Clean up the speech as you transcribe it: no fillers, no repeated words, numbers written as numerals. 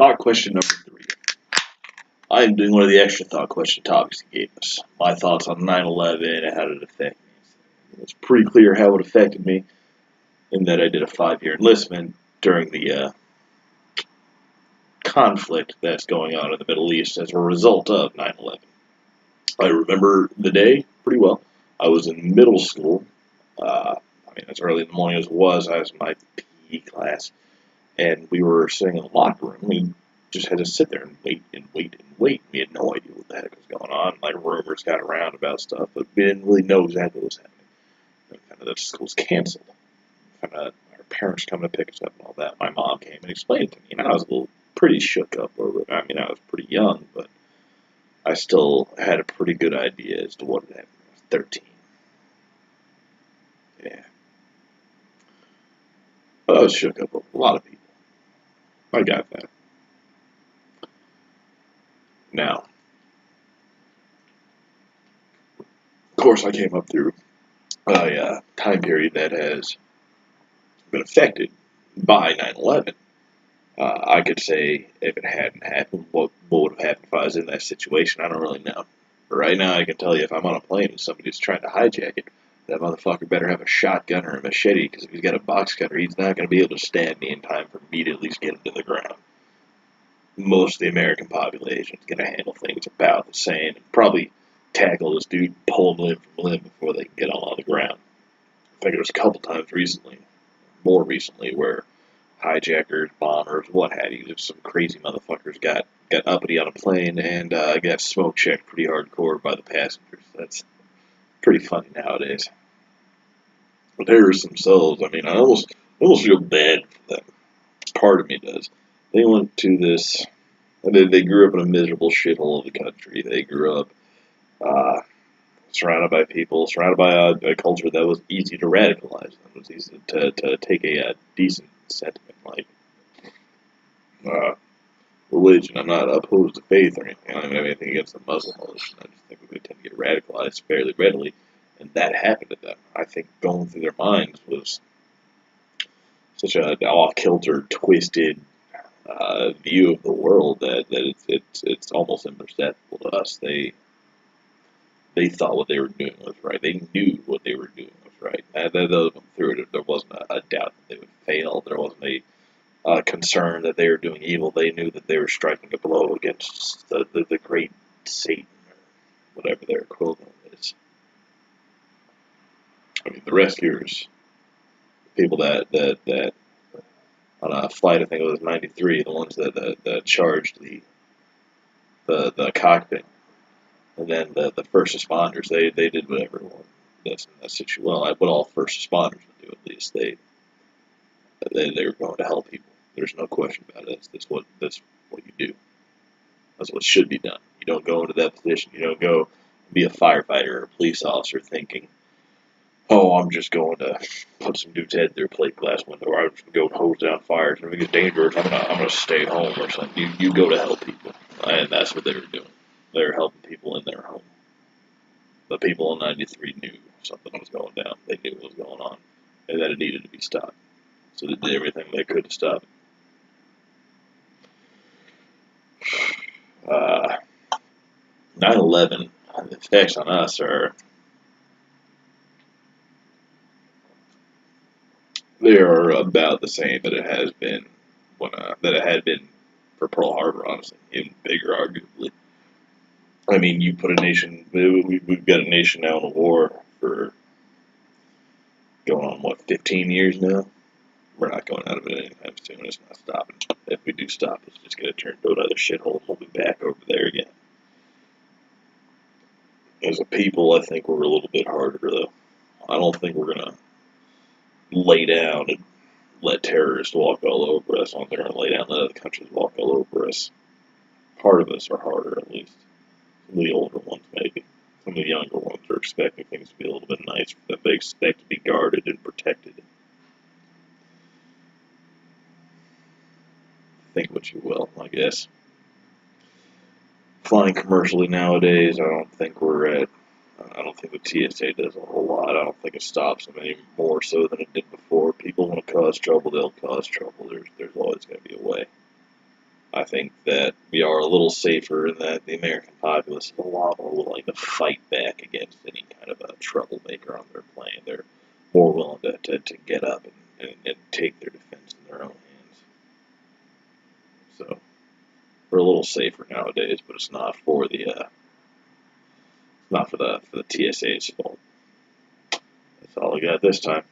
Thought question number 3. I am doing one of the extra thought question topics he gave us. My thoughts on 9/11 and how did it affect me. It's pretty clear how it affected me in that I did a 5-year enlistment during the conflict that's going on in the Middle East as a result of 9/11. I remember the day pretty well. I was in middle school. As early in the morning as it was. I was in my PE class, and we were sitting in the locker room. We just had to sit there and wait and wait and wait. We had no idea what the heck was going on. Like, rumors got around about stuff, but we didn't really know exactly what was happening. Kind of the school was canceled. Kind of our parents coming to pick us up and all that. My mom came and explained it to me, and I was a little pretty shook up over it. I was pretty young, but I still had a pretty good idea as to what had happened. I was 13. Yeah. But I was shook up over a lot of people. I got that. Now, of course, I came up through a time period that has been affected by 9/11. I could say if it hadn't happened, what would have happened if I was in that situation? I don't really know. But right now, I can tell you if I'm on a plane and somebody's trying to hijack it, that motherfucker better have a shotgun or a machete, because if he's got a box cutter, he's not going to be able to stab me in time for me to at least get him to the ground. Most of the American population is going to handle things about the same and probably tackle this dude, pull him limb from limb before they can get him on the ground. I think there was a couple times recently, more recently, where hijackers, bombers, what have you, just some crazy motherfuckers got uppity on a plane and got smoke checked pretty hardcore by the passengers. That's pretty funny nowadays. But terrorists themselves, I almost feel bad for them. Part of me does. They went to this. They grew up in a miserable shithole of the country. They grew up surrounded by people, surrounded by a culture that was easy to radicalize. It was easy to take a decent sentiment like religion. I'm not opposed to faith or anything. I don't have anything against the Muslim religion. I just think we tend to get radicalized fairly readily, and that happened to them. I think going through their minds was such a off-kilter, twisted view of the world that it's almost imperceptible to us. They thought what they were doing was right. They knew what they were doing was right. And those went through it. There wasn't a doubt that they would fail. There wasn't a concern that they were doing evil. They knew that they were striking a blow against the great Satan, or whatever their equivalent is. The rescuers, people that on a flight, I think it was 93, the ones that charged the cockpit. And then the first responders, they did what everyone does in that situation. Well, what all first responders would do, at least. They were going to help people. There's no question about it. That's what you do. That's what should be done. You don't go into that position. You don't go be a firefighter or a police officer thinking, oh, I'm just going to put some dude's head through a plate glass window, or I'm just going to go hose down fires. And if it gets dangerous, I'm gonna stay home or something. You go to help people, and that's what they were doing. They were helping people in their home. The people in 93 knew something was going down. They knew what was going on, and that it needed to be stopped. So they did everything they could to stop it. 9/11, the effects on us they are about the same that it has been that it had been for Pearl Harbor, honestly, even bigger, arguably. You put a nation. We've got a nation now in a war for going on 15 years now. We're not going out of it anytime soon. It's not stopping. If we do stop, it's just going to turn to another shithole. We'll be back over there again. As a people, I think we're a little bit harder, though. I don't think we're going to lay down and let terrorists walk all over us. I don't think we're going to lay down and let other countries walk all over us. Part of us are harder, at least. Some of the older ones, maybe. Some of the younger ones are expecting things to be a little bit nicer. That they expect to be guarded and protected. Think what you will, I guess. Flying commercially nowadays, I don't think the TSA does a whole lot. I don't think it stops them any more so than it did before. People want to cause trouble, they'll cause trouble. There's always going to be a way. I think that we are a little safer in that the American populace is a lot more willing to fight back against any kind of a troublemaker on their plane. They're more willing to get up and take their defense in their own hands. So we're a little safer nowadays, but it's not for the TSA's fault. That's all I got this time.